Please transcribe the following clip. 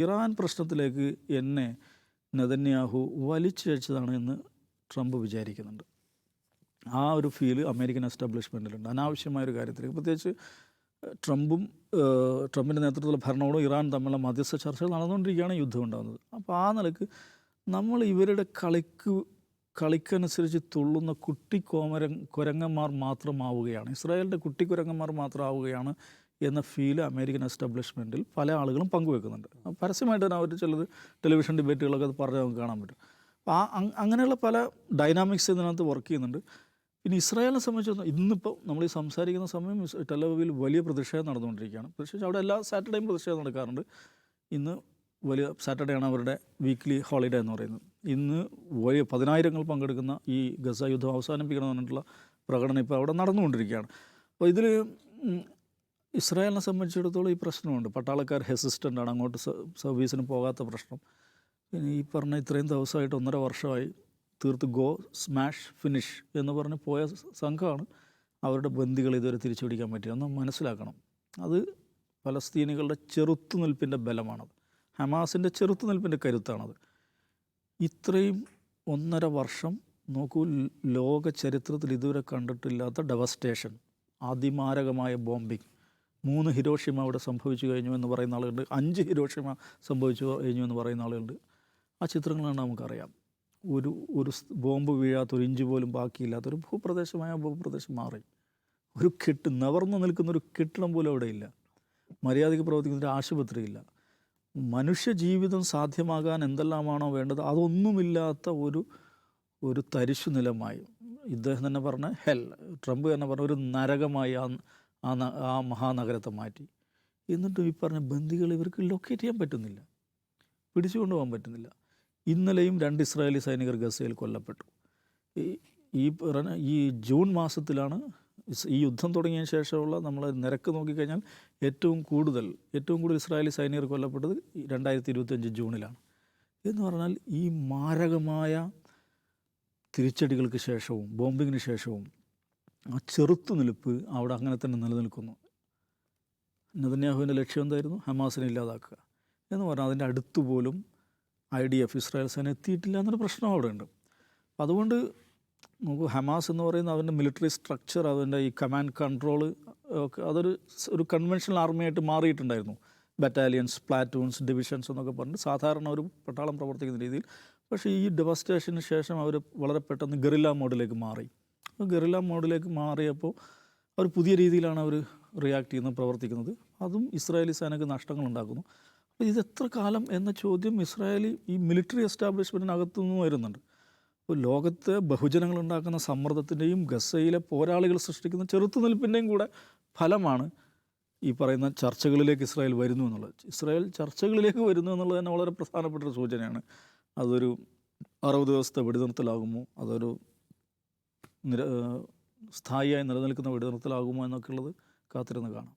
Iran പ്രശ്നത്തിലേക്ക് എന്നെ Netanyahu വലിച്ചിഴച്ചതാണ് എന്ന് ട്രംപ് വിചാരിക്കുന്നുണ്ട്. ആ ഒരു ഫീല് അമേരിക്കൻ എസ്റ്റാബ്ലിഷ്മെൻറ്റിലുണ്ട്. അനാവശ്യമായൊരു കാര്യത്തിലേക്ക് പ്രത്യേകിച്ച് ട്രംപിൻ്റെ നേതൃത്വത്തിലുള്ള ഭരണകൂടം ഇറാൻ തമ്മിലുള്ള മധ്യസ്ഥ ചർച്ചകൾ നടന്നുകൊണ്ടിരിക്കുകയാണ് യുദ്ധം ഉണ്ടാകുന്നത്. അപ്പോൾ ആ നിലക്ക് നമ്മൾ ഇവരുടെ കളിക്കനുസരിച്ച് തുള്ളുന്ന കുരങ്ങന്മാർ മാത്രമാവുകയാണ്, ഇസ്രായേലിൻ്റെ കുട്ടിക്കുരങ്ങന്മാർ മാത്രമാവുകയാണ് എന്ന ഫീല് അമേരിക്കൻ എസ്റ്റാബ്ലിഷ്മെൻറ്റിൽ പല ആളുകളും പങ്കുവെക്കുന്നുണ്ട്. പരസ്യമായിട്ട് തന്നെ അവർ ചിലത് ടെലിവിഷൻ ഡിബേറ്റുകളൊക്കെ അത് പറഞ്ഞ് നമുക്ക് കാണാൻ പറ്റും. അപ്പോൾ അങ്ങനെയുള്ള പല ഡൈനാമിക്സ് ഇതിനകത്ത് വർക്ക് ചെയ്യുന്നുണ്ട്. പിന്നെ ഇസ്രായേലിനെ സംബന്ധിച്ചിടത്തോളം ഇന്നിപ്പോൾ നമ്മൾ ഈ സംസാരിക്കുന്ന സമയം ടെലവീവിൽ വലിയ പ്രതിഷേധം നടന്നുകൊണ്ടിരിക്കുകയാണ്. പ്രത്യേകിച്ച് അവിടെ എല്ലാ സാറ്റർഡേയും പ്രതിഷേധം നടക്കാറുണ്ട്. ഇന്ന് വലിയ സാറ്റർഡേ ആണ് അവരുടെ വീക്ക്ലി ഹോളിഡേ എന്ന് പറയുന്നത്. ഇന്ന് വലിയ 10,000 പങ്കെടുക്കുന്ന ഈ ഗസ യുദ്ധം അവസാനിപ്പിക്കണമെന്ന് പറഞ്ഞിട്ടുള്ള പ്രകടനം ഇപ്പോൾ അവിടെ നടന്നുകൊണ്ടിരിക്കുകയാണ്. അപ്പോൾ ഇതിൽ ഇസ്രായേലിനെ സംബന്ധിച്ചിടത്തോളം ഈ പ്രശ്നമുണ്ട്. പട്ടാളക്കാർ ഹെസിസ്റ്റൻ്റാണ്, അങ്ങോട്ട് സർവീസിന് പോകാത്ത പ്രശ്നം. പിന്നെ ഈ പറഞ്ഞ ഇത്രയും ദിവസമായിട്ട് 1.5 വർഷമായി തീർത്ത് ഗോ സ്മാഷ് ഫിനിഷ് എന്ന് പറഞ്ഞ് പോയ സംഘമാണ് അവരുടെ ബന്ദികൾ ഇതുവരെ തിരിച്ചു പിടിക്കാൻ പറ്റിയത്. ഒന്ന് മനസ്സിലാക്കണം, അത് ഫലസ്തീനികളുടെ ചെറുത്തുനിൽപ്പിൻ്റെ ബലമാണത്, ഹമാസിൻ്റെ ചെറുത്തുനിൽപ്പിൻ്റെ കരുത്താണത്. ഇത്രയും 1.5 വർഷം നോക്കൂ, ലോക ചരിത്രത്തിൽ ഇതുവരെ കണ്ടിട്ടില്ലാത്ത ഡെവസ്റ്റേഷൻ, അതിമാരകമായ ബോംബിങ്. 3 ഹിരോഷിമ അവിടെ സംഭവിച്ചു കഴിഞ്ഞു എന്ന് പറയുന്ന ആളുകളുണ്ട്, 5 ഹിരോഷിമ സംഭവിച്ചു കഴിഞ്ഞു എന്ന് പറയുന്ന ആളുകളുണ്ട്. ആ ചിത്രങ്ങളാണ് നമുക്കറിയാം. ഒരു ബോംബ് വീഴാത്ത 1 ഇഞ്ച് പോലും ബാക്കിയില്ലാത്തൊരു ഭൂപ്രദേശമായ ഭൂപ്രദേശം മാറി. ഒരു നിവർന്നു നിൽക്കുന്നൊരു കെട്ടിടം പോലും അവിടെയില്ല. മര്യാദയ്ക്ക് പ്രവർത്തിക്കുന്നൊരു ആശുപത്രിയില്ല. മനുഷ്യജീവിതം സാധ്യമാകാൻ എന്തെല്ലാമാണോ വേണ്ടത് അതൊന്നുമില്ലാത്ത ഒരു തരിശു നിലമായി ഇദ്ദേഹം തന്നെ പറഞ്ഞ ട്രംപ് തന്നെ പറഞ്ഞ ഒരു നരകമായി ആ മഹാനഗരത്തെ മാറ്റി. എന്നിട്ടും ഈ പറഞ്ഞ ബന്ദികൾ ഇവർക്ക് ലൊക്കേറ്റ് ചെയ്യാൻ പറ്റുന്നില്ല, പിടിച്ചുകൊണ്ടു പോകാൻ പറ്റുന്നില്ല. ഇന്നലെയും 2 ഇസ്രായേലി സൈനികർ ഗസയിൽ കൊല്ലപ്പെട്ടു. ഈ ജൂൺ മാസത്തിലാണ് ഈ യുദ്ധം തുടങ്ങിയ ശേഷമുള്ള നമ്മൾ നിരക്ക് നോക്കിക്കഴിഞ്ഞാൽ ഏറ്റവും കൂടുതൽ ഇസ്രായേലി സൈനികർ കൊല്ലപ്പെട്ടത് 2025 ജൂണിലാണ്. എന്ന് പറഞ്ഞാൽ ഈ മാരകമായ തിരിച്ചടികൾക്ക് ശേഷവും ബോംബിങ്ങിന് ശേഷവും ആ ചെറുത്തുനിൽപ്പ് അവിടെ അങ്ങനെ തന്നെ നിലനിൽക്കുന്നു. നെതന്യാഹുവിൻ്റെ ലക്ഷ്യം എന്തായിരുന്നു? ഹമാസിനെ ഇല്ലാതാക്കുക എന്ന് പറഞ്ഞാൽ അതിൻ്റെ അടുത്തുപോലും IDF ഇസ്രായേൽ സേന എത്തിയിട്ടില്ല എന്നൊരു പ്രശ്നം അവിടെ ഉണ്ട്. അതുകൊണ്ട് നമുക്ക് ഹമാസ് എന്ന് പറയുന്ന അതിൻ്റെ മിലിറ്ററി സ്ട്രക്ചർ, അതിൻ്റെ ഈ കമാൻഡ് കൺട്രോൾ ഒക്കെ അതൊരു കൺവെൻഷണൽ ആർമിയായിട്ട് മാറിയിട്ടുണ്ടായിരുന്നു. ബറ്റാലിയൻസ്, പ്ലാറ്റൂൺസ്, ഡിവിഷൻസ് എന്നൊക്കെ പറഞ്ഞിട്ട് സാധാരണ ഒരു പട്ടാളം പ്രവർത്തിക്കുന്ന രീതിയിൽ. പക്ഷേ ഈ ഡെവസ്റ്റേഷന് ശേഷം അവർ വളരെ പെട്ടെന്ന് ഗറില്ല മോഡിലേക്ക് മാറി. ഗറില്ല മോഡിലേക്ക് മാറിയപ്പോൾ അവർ പുതിയ രീതിയിലാണ് അവർ റിയാക്ട് ചെയ്യുന്നത്, പ്രവർത്തിക്കുന്നത്. അതും ഇസ്രായേലി സേനയ്ക്ക് നഷ്ടങ്ങൾ ഉണ്ടാക്കുന്നു. അപ്പോൾ ഇതെത്ര കാലം എന്ന ചോദ്യം ഈ മിലിറ്ററി എസ്റ്റാബ്ലിഷ്മെൻറ്റിനകത്തുനിന്ന് വരുന്നുണ്ട്. അപ്പോൾ ലോകത്തെ ബഹുജനങ്ങൾ ഉണ്ടാക്കുന്ന സമ്മർദ്ദത്തിൻ്റെയും ഗസയിലെ പോരാളികൾ സൃഷ്ടിക്കുന്ന ചെറുത്തുനിൽപ്പിൻ്റെയും കൂടെ ഫലമാണ് ഈ പറയുന്ന ചർച്ചകളിലേക്ക് ഇസ്രായേൽ വരുന്നു എന്നുള്ളത്. ഇസ്രായേൽ ചർച്ചകളിലേക്ക് വരുന്നു എന്നുള്ളത് തന്നെ വളരെ പ്രധാനപ്പെട്ടൊരു സൂചനയാണ്. അതൊരു 60 ദിവസത്തെ വെടിനിർത്തലാകുമോ, അതൊരു സ്ഥായിയായി നിലനിൽക്കുന്ന വെടിനിർത്തലാകുമോ എന്നൊക്കെ ഉള്ളത് കാത്തിരുന്ന് കാണാം.